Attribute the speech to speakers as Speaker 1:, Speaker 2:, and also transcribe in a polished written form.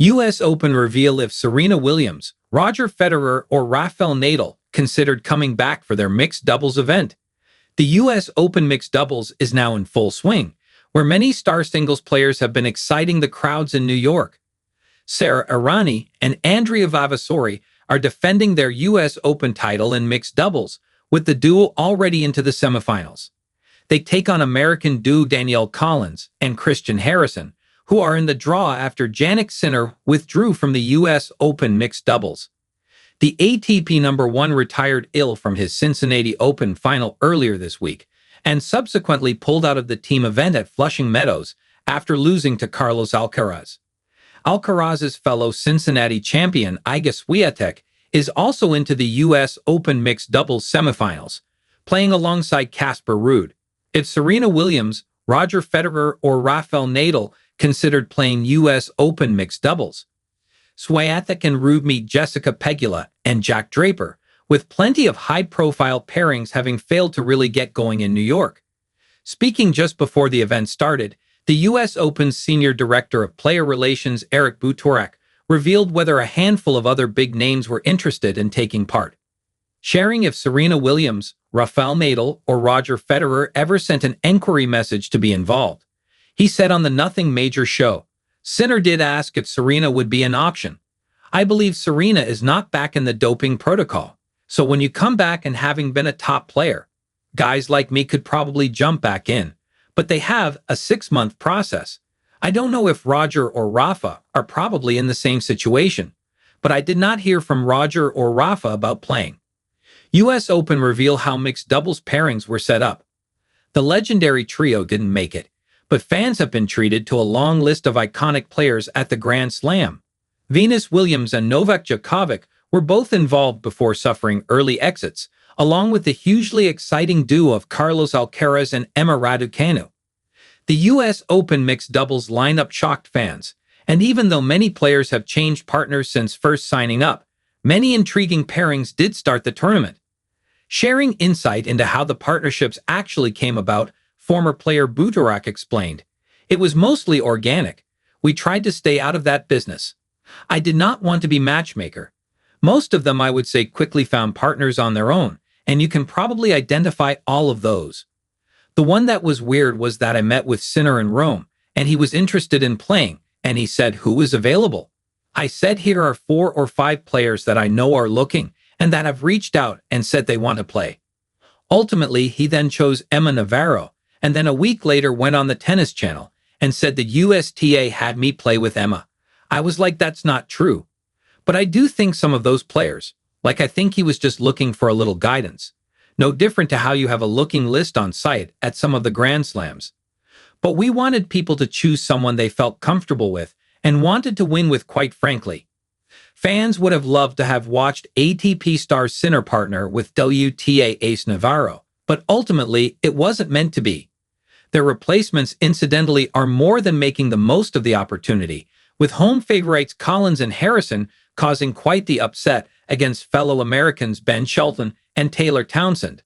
Speaker 1: U.S. Open reveal if Serena Williams, Roger Federer, or Rafael Nadal considered coming back for their mixed doubles event. The U.S. Open mixed doubles is now in full swing, where many star singles players have been exciting the crowds in New York. Sara Errani and Andrea Vavasori are defending their U.S. Open title in mixed doubles, with the duo already into the semifinals. They take on American duo Danielle Collins and Christian Harrison, who are in the draw after Jannik Sinner withdrew from the U.S. Open mixed doubles. The ATP #1 retired ill from his Cincinnati Open final earlier this week and subsequently pulled out of the team event at Flushing Meadows after losing to Carlos Alcaraz. Alcaraz's fellow Cincinnati champion Iga Swiatek is also into the U.S. Open mixed doubles semifinals, playing alongside Casper Ruud. If Serena Williams, Roger Federer, or Rafael Nadal considered playing U.S. Open mixed doubles, Swiatek and Ruud meet Jessica Pegula and Jack Draper, with plenty of high-profile pairings having failed to really get going in New York. Speaking just before the event started, the U.S. Open's Senior Director of Player Relations Eric Butorak revealed whether a handful of other big names were interested in taking part. Sharing if Serena Williams, Rafael Nadal, or Roger Federer ever sent an enquiry message to be involved. He said on the Nothing Major show, "Sinner did ask if Serena would be an option. I believe Serena is not back in the doping protocol. So when you come back and having been a top player, guys like me could probably jump back in. But they have a 6-month process. I don't know if Roger or Rafa are probably in the same situation, but I did not hear from Roger or Rafa about playing." U.S. Open reveal how mixed doubles pairings were set up. The legendary trio didn't make it, but fans have been treated to a long list of iconic players at the Grand Slam. Venus Williams and Novak Djokovic were both involved before suffering early exits, along with the hugely exciting duo of Carlos Alcaraz and Emma Raducanu. The U.S. Open mixed doubles lineup shocked fans, and even though many players have changed partners since first signing up, many intriguing pairings did start the tournament. Sharing insight into how the partnerships actually came about, former player Butorak explained, "It was mostly organic. We tried to stay out of that business. I did not want to be matchmaker. Most of them, I would say, quickly found partners on their own, and you can probably identify all of those. The one that was weird was that I met with Sinner in Rome, and he was interested in playing, and he said who is available. I said here are 4 or 5 players that I know are looking and that have reached out and said they want to play. Ultimately, he then chose Emma Navarro, and then a week later went on the Tennis Channel and said the USTA had me play with Emma. I was like, that's not true. But I do think some of those players, like I think he was just looking for a little guidance. No different to how you have a looking list on site at some of the Grand Slams. But we wanted people to choose someone they felt comfortable with and wanted to win with, quite frankly. Fans would have loved to have watched ATP star Sinner partner with WTA ace Navarro, but ultimately it wasn't meant to be. Their replacements, incidentally, are more than making the most of the opportunity, with home favorites Collins and Harrison causing quite the upset against fellow Americans Ben Shelton and Taylor Townsend.